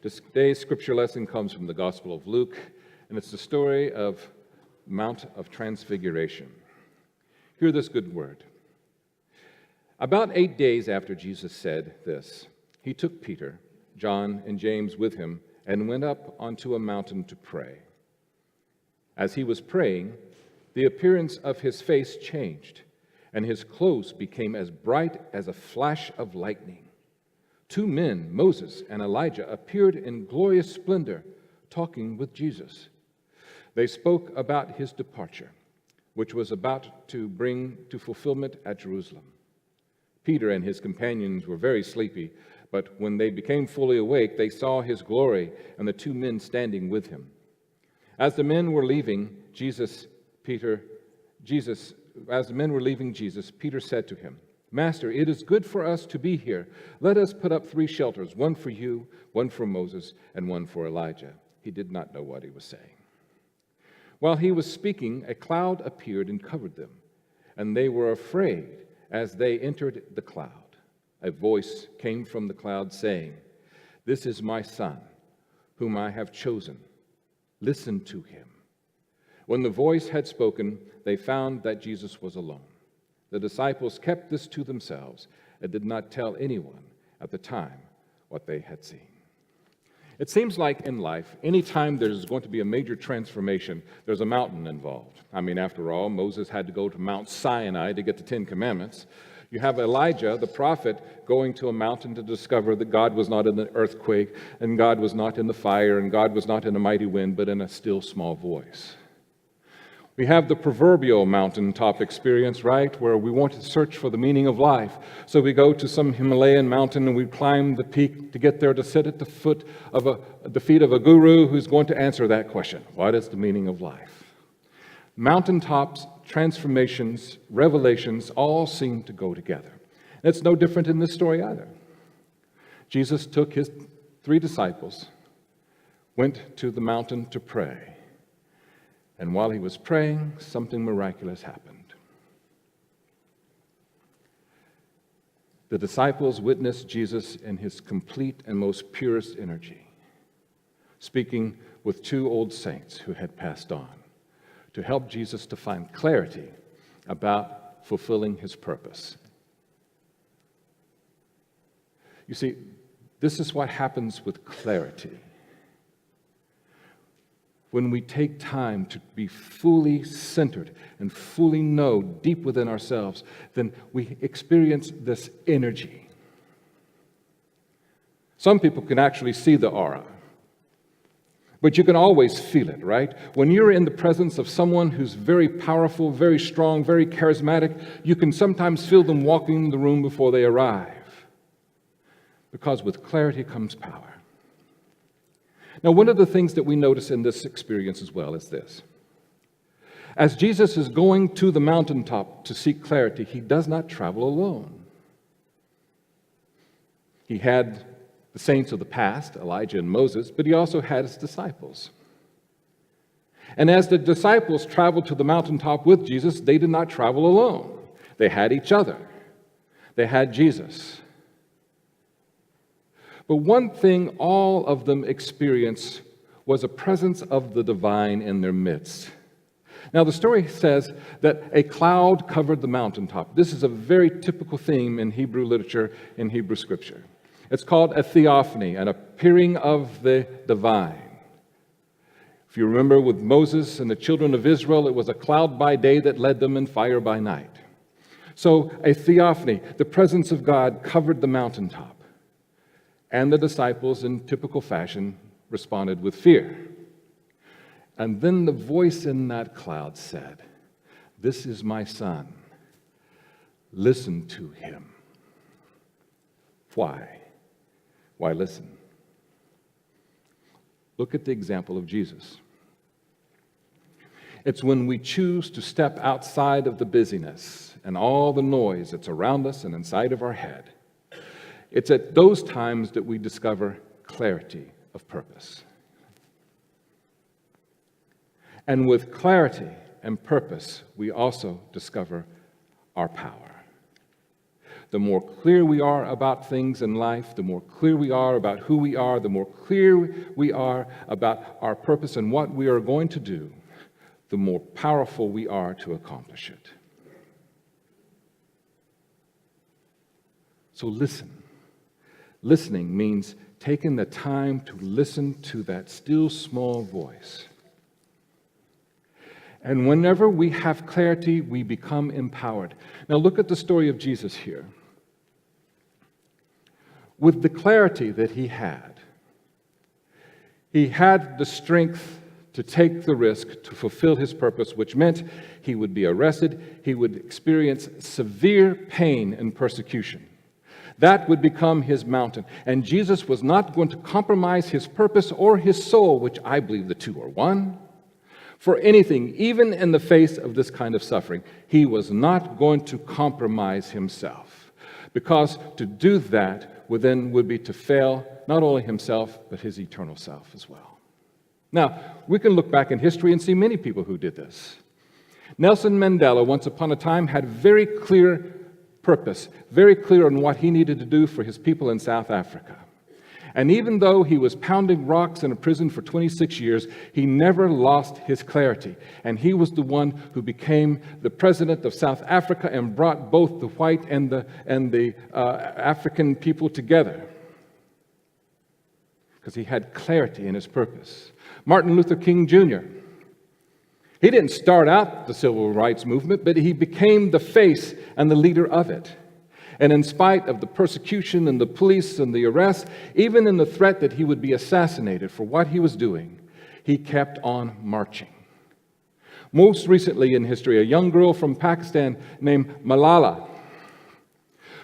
Today's scripture lesson comes from the Gospel of Luke, and it's the story of Mount of Transfiguration. Hear this good word. About 8 days after Jesus said this, he took Peter, John, and James with him and went up onto a mountain to pray. As he was praying, the appearance of his face changed, and his clothes became as bright as a flash of lightning. 2 men, Moses and Elijah, appeared in glorious splendor, talking with Jesus. They spoke about his departure, which was about to bring to fulfillment at Jerusalem. Peter and his companions were very sleepy, but when they became fully awake, they saw his glory and the 2 men standing with him. As the men were leaving Jesus, Peter said to him, "Master, it is good for us to be here. Let us put up 3 shelters, one for you, one for Moses, and one for Elijah." He did not know what he was saying. While he was speaking, a cloud appeared and covered them, and they were afraid as they entered the cloud. A voice came from the cloud saying, "This is my Son, whom I have chosen. Listen to him." When the voice had spoken, they found that Jesus was alone. The disciples kept this to themselves and did not tell anyone at the time what they had seen. It seems like in life, anytime there's going to be a major transformation, there's a mountain involved. I mean, after all, Moses had to go to Mount Sinai to get the 10 Commandments. You have Elijah, the prophet, going to a mountain to discover that God was not in the earthquake, and God was not in the fire, and God was not in a mighty wind, but in a still small voice. We have the proverbial mountaintop experience, right, where we want to search for the meaning of life. So we go to some Himalayan mountain and we climb the peak to get there to sit at the feet of a guru who's going to answer that question. What is the meaning of life? Mountaintops, transformations, revelations all seem to go together. And it's no different in this story either. Jesus took his 3 disciples, went to the mountain to pray. And while he was praying, something miraculous happened. The disciples witnessed Jesus in his complete and most purest energy, speaking with 2 old saints who had passed on to help Jesus to find clarity about fulfilling his purpose. You see, this is what happens with clarity. When we take time to be fully centered and fully know deep within ourselves, then we experience this energy. Some people can actually see the aura, but you can always feel it, right? When you're in the presence of someone who's very powerful, very strong, very charismatic, you can sometimes feel them walking in the room before they arrive, because with clarity comes power. Now, one of the things that we notice in this experience as well is this. As Jesus is going to the mountaintop to seek clarity, he does not travel alone. He had the saints of the past, Elijah and Moses, but he also had his disciples. And as the disciples traveled to the mountaintop with Jesus, they did not travel alone. They had each other. They had Jesus. But one thing all of them experienced was a presence of the divine in their midst. Now, the story says that a cloud covered the mountaintop. This is a very typical theme in Hebrew literature, in Hebrew scripture. It's called a theophany, an appearing of the divine. If you remember with Moses and the children of Israel, it was a cloud by day that led them and fire by night. So a theophany, the presence of God, covered the mountaintop. And the disciples, in typical fashion, responded with fear. And then the voice in that cloud said, "This is my Son. Listen to him." Why? Why listen? Look at the example of Jesus. It's when we choose to step outside of the busyness and all the noise that's around us and inside of our head. It's at those times that we discover clarity of purpose. And with clarity and purpose, we also discover our power. The more clear we are about things in life, the more clear we are about who we are, the more clear we are about our purpose and what we are going to do, the more powerful we are to accomplish it. So listen. Listening means taking the time to listen to that still small voice. And whenever we have clarity, we become empowered. Now look at the story of Jesus here. With the clarity that he had the strength to take the risk to fulfill his purpose, which meant he would be arrested, he would experience severe pain and persecution. That would become his mountain. And Jesus was not going to compromise his purpose or his soul, which I believe the two are one, for anything, even in the face of this kind of suffering. He was not going to compromise himself, because to do that would be to fail not only himself, but his eternal self as well. Now, we can look back in history and see many people who did this. Nelson Mandela, once upon a time, had very clear purpose, very clear on what he needed to do for his people in South Africa. And even though he was pounding rocks in a prison for 26 years, he never lost his clarity. And he was the one who became the president of South Africa and brought both the white and the African people together, because he had clarity in his purpose. Martin Luther King Jr., he didn't start out the civil rights movement, but he became the face and the leader of it. And in spite of the persecution and the police and the arrest, even in the threat that he would be assassinated for what he was doing, he kept on marching. Most recently in history, a young girl from Pakistan named Malala,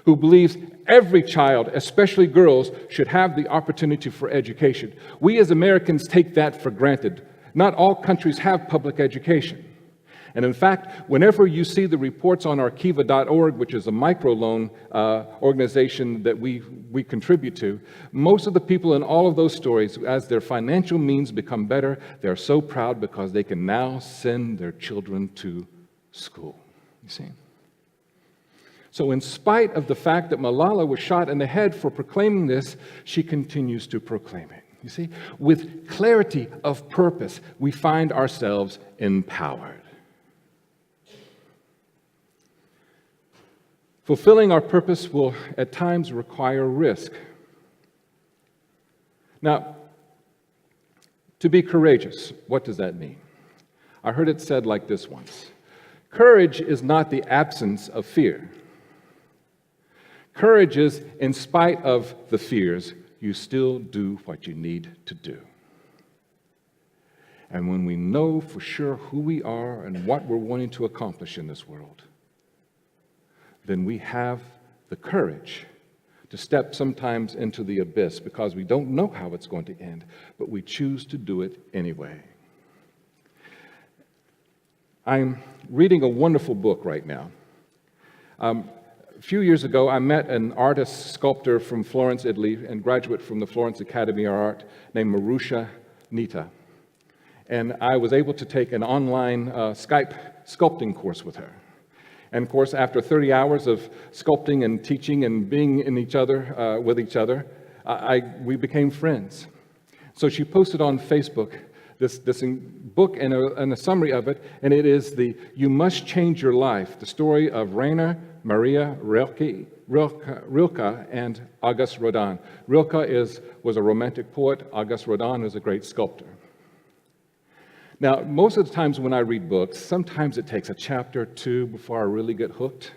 who believes every child, especially girls, should have the opportunity for education. We as Americans take that for granted. Not all countries have public education. And in fact, whenever you see the reports on Arkiva.org, which is a microloan organization that we contribute to, most of the people in all of those stories, as their financial means become better, they're so proud because they can now send their children to school. You see? So in spite of the fact that Malala was shot in the head for proclaiming this, she continues to proclaim it. You see? With clarity of purpose, we find ourselves empowered. Fulfilling our purpose will at times require risk. Now, to be courageous, what does that mean? I heard it said like this once: courage is not the absence of fear. Courage is, in spite of the fears, you still do what you need to do. And when we know for sure who we are and what we're wanting to accomplish in this world, then we have the courage to step sometimes into the abyss because we don't know how it's going to end, but we choose to do it anyway. I'm reading a wonderful book right now. A few years ago, I met an artist, sculptor from Florence, Italy, and graduate from the Florence Academy of Art named Marusha Nita. And I was able to take an online Skype sculpting course with her. And of course, after 30 hours of sculpting and teaching and being with each other, we became friends. So she posted on Facebook this book and a summary of it, and it is the You Must Change Your Life, the story of Rainer Maria Rilke and Auguste Rodin. Rilke was a romantic poet. Auguste Rodin was a great sculptor. Now, most of the times when I read books, sometimes it takes a chapter or two before I really get hooked.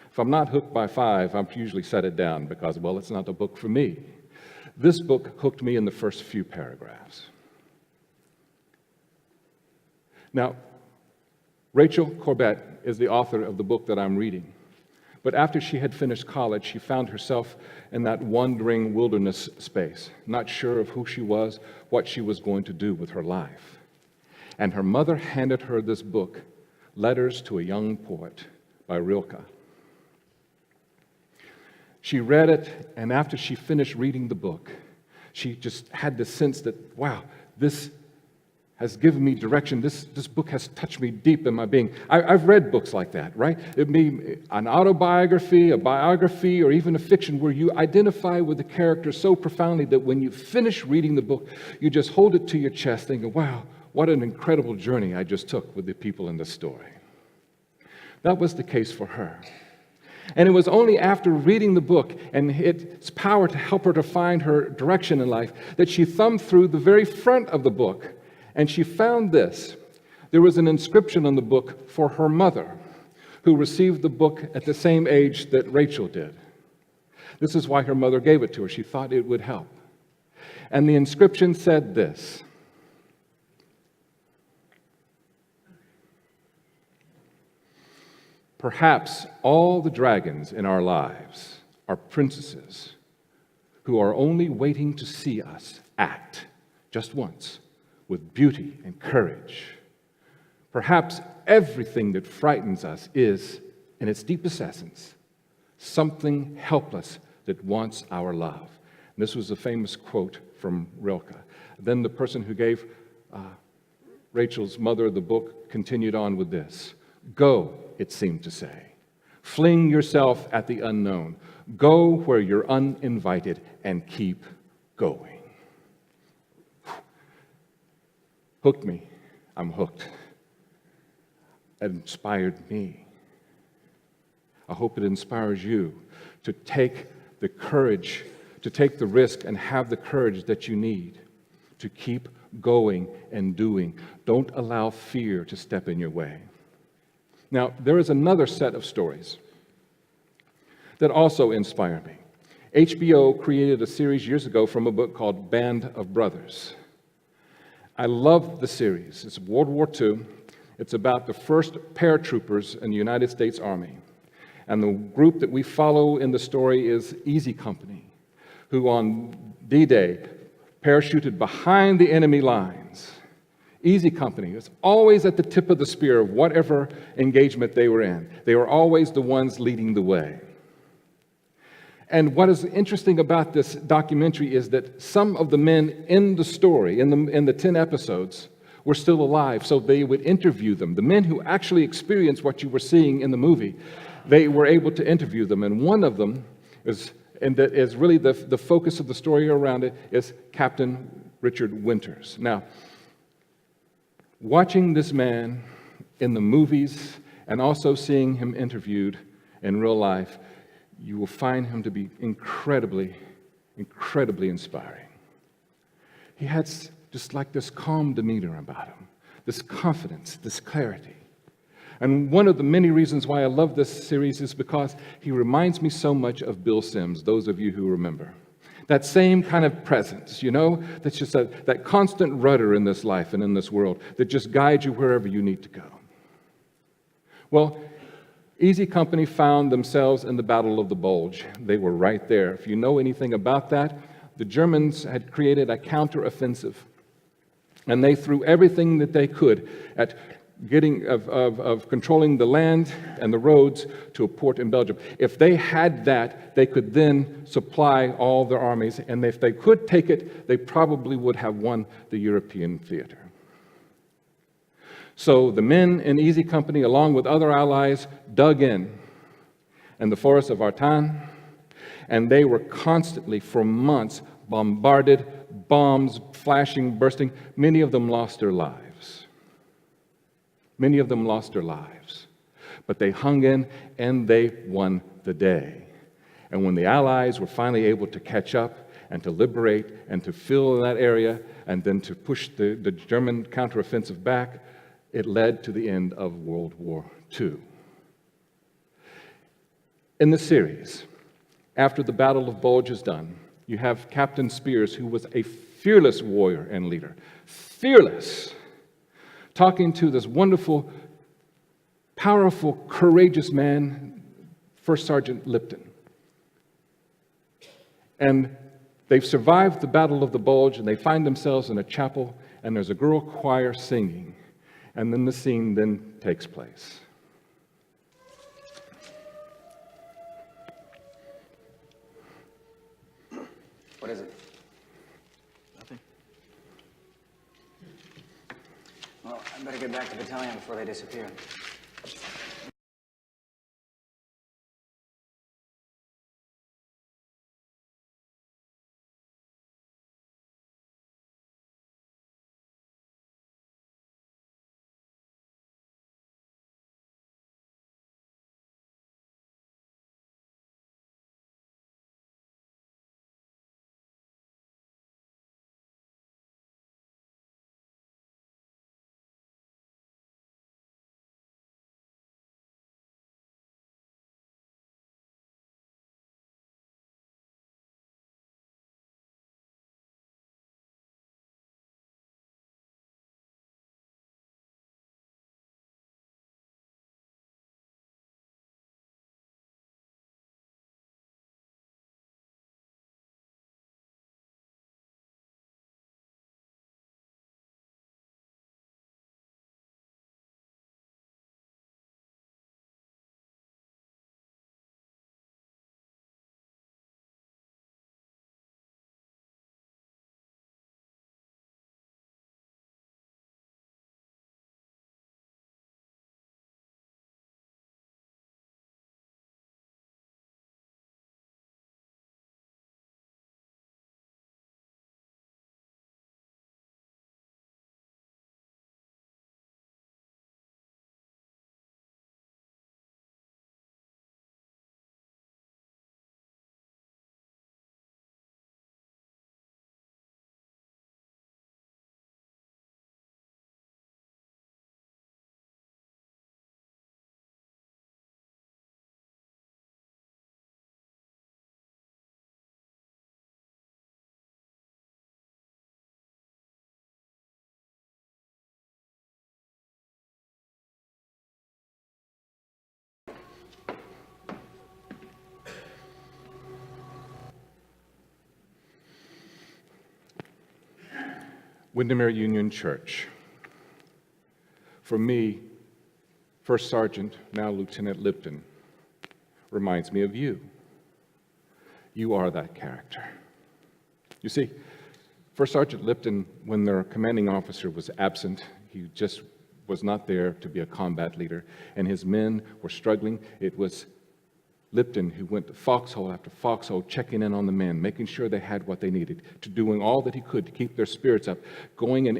If I'm not hooked by 5, I usually set it down because, well, it's not a book for me. This book hooked me in the first few paragraphs. Now, Rachel Corbett is the author of the book that I'm reading. But after she had finished college, she found herself in that wandering wilderness space, not sure of who she was, what she was going to do with her life. And her mother handed her this book, Letters to a Young Poet by Rilke. She read it, and after she finished reading the book, she just had the sense that, wow, this has given me direction. This book has touched me deep in my being. I've read books like that, right? It may be an autobiography, a biography, or even a fiction where you identify with the character so profoundly that when you finish reading the book, you just hold it to your chest thinking, wow, what an incredible journey I just took with the people in this story. That was the case for her. And it was only after reading the book and its power to help her to find her direction in life that she thumbed through the very front of the book and she found this. There was an inscription on the book for her mother, who received the book at the same age that Rachel did. This is why her mother gave it to her. She thought it would help. And the inscription said this: "Perhaps all the dragons in our lives are princesses who are only waiting to see us act just once with beauty and courage. Perhaps everything that frightens us is, in its deepest essence, something helpless that wants our love." And this was a famous quote from Rilke. Then the person who gave Rachel's mother the book continued on with this: "Go," it seemed to say. "Fling yourself at the unknown. Go where you're uninvited and keep going." Hooked me. I'm hooked. It inspired me. I hope it inspires you to take the courage, to take the risk and have the courage that you need to keep going and doing. Don't allow fear to step in your way. Now, there is another set of stories that also inspire me. HBO created a series years ago from a book called Band of Brothers. I love the series. It's World War II. It's about the first paratroopers in the United States Army. And the group that we follow in the story is Easy Company, who on D-Day parachuted behind the enemy lines. Easy Company was always at the tip of the spear of whatever engagement they were in. They were always the ones leading the way. And what is interesting about this documentary is that some of the men in the story, in the 10 episodes, were still alive, so they would interview them. The men who actually experienced what you were seeing in the movie, they were able to interview them. And one of them is, and that is really the focus of the story around it, is Captain Richard Winters. Now, watching this man in the movies and also seeing him interviewed in real life, you will find him to be incredibly, incredibly inspiring. He had just like this calm demeanor about him, this confidence, this clarity. And one of the many reasons why I love this series is because he reminds me so much of Bill Sims, those of you who remember. That same kind of presence, that's just that constant rudder in this life and in this world that just guides you wherever you need to go. Well, Easy Company found themselves in the Battle of the Bulge. They were right there. If you know anything about that, the Germans had created a counteroffensive, and they threw everything that they could at controlling the land and the roads to a port in Belgium. If they had that, they could then supply all their armies, and if they could take it, they probably would have won the European theater. So the men in Easy Company, along with other allies, dug in the forests of Ardennes, and they were constantly, for months, bombarded, bombs flashing, bursting. Many of them lost their lives. Many of them lost their lives. But they hung in, and they won the day. And when the Allies were finally able to catch up and to liberate and to fill that area and then to push the German counteroffensive back, it led to the end of World War II. In the series, after the Battle of Bulge is done, you have Captain Spears, who was a fearless warrior and leader. Fearless! Talking to this wonderful, powerful, courageous man, First Sergeant Lipton. And they've survived the Battle of the Bulge, and they find themselves in a chapel, and there's a girl choir singing. And then the scene then takes place. What is it? Nothing. I better get back to battalion before they disappear. Windermere Union Church. For me, First Sergeant, now Lieutenant Lipton, reminds me of you. You are that character. You see, First Sergeant Lipton, when their commanding officer was absent, he just was not there to be a combat leader, and his men were struggling. It was Lipton who went to foxhole after foxhole, checking in on the men, making sure they had what they needed, to doing all that he could to keep their spirits up, going and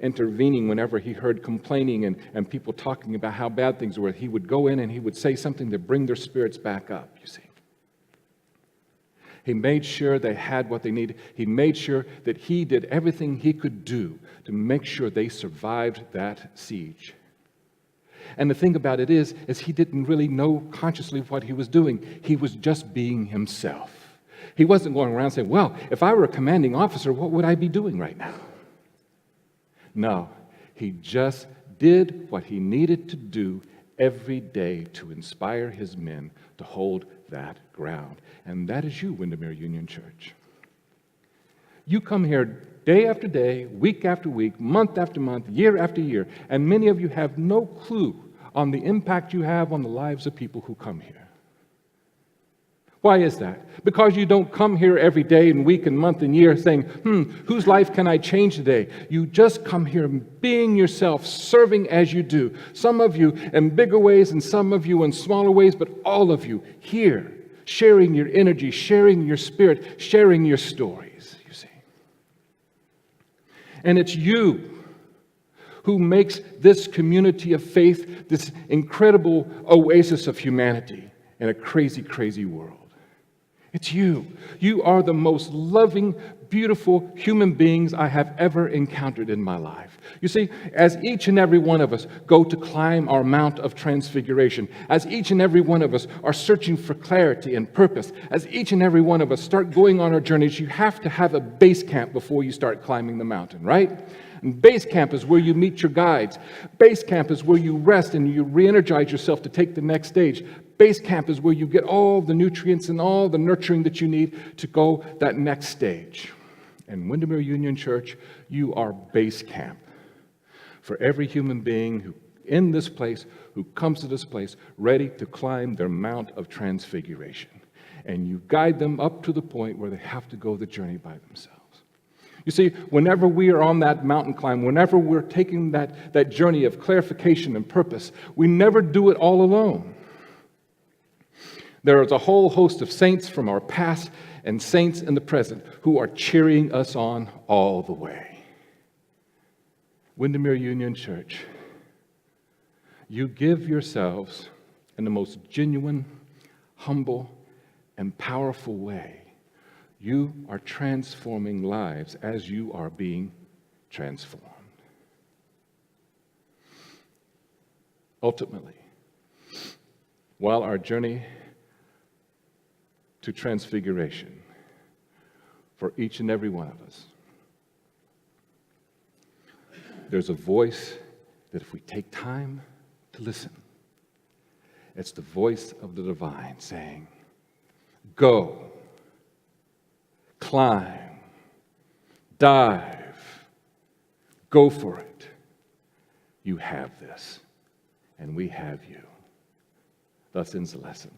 intervening whenever he heard complaining and people talking about how bad things were. He would go in and he would say something to bring their spirits back up, you see. He made sure they had what they needed. He made sure that he did everything he could do to make sure they survived that siege. And the thing about it is he didn't really know consciously what he was doing. He was just being himself. He wasn't going around saying, well, if I were a commanding officer, what would I be doing right now? No, he just did what he needed to do every day to inspire his men to hold that ground. And that is you, Windermere Union Church. You come here day after day, week after week, month after month, year after year, and many of you have no clue on the impact you have on the lives of people who come here. Why is that? Because you don't come here every day and week and month and year saying, whose life can I change today? You just come here being yourself, serving as you do. Some of you in bigger ways and some of you in smaller ways, but all of you here, sharing your energy, sharing your spirit, sharing your stories, you see. And it's you who makes this community of faith this incredible oasis of humanity in a crazy, crazy world. It's you. You are the most loving, beautiful human beings I have ever encountered in my life. You see, as each and every one of us go to climb our Mount of Transfiguration, as each and every one of us are searching for clarity and purpose, as each and every one of us start going on our journeys, you have to have a base camp before you start climbing the mountain, right? And base camp is where you meet your guides. Base camp is where you rest and you re-energize yourself to take the next stage. Base camp is where you get all the nutrients and all the nurturing that you need to go that next stage. And Windermere Union Church, you are base camp for every human being who in this place, who comes to this place ready to climb their Mount of Transfiguration. And you guide them up to the point where they have to go the journey by themselves. You see, whenever we are on that mountain climb, whenever we're taking that journey of clarification and purpose, we never do it all alone. There is a whole host of saints from our past and saints in the present who are cheering us on all the way. Windermere Union Church, you give yourselves in the most genuine, humble, and powerful way. You are transforming lives as you are being transformed. Ultimately, while our journey to transfiguration for each and every one of us, there's a voice that if we take time to listen, it's the voice of the divine saying, go, climb, dive, go for it. You have this, and we have you. Thus ends the lesson.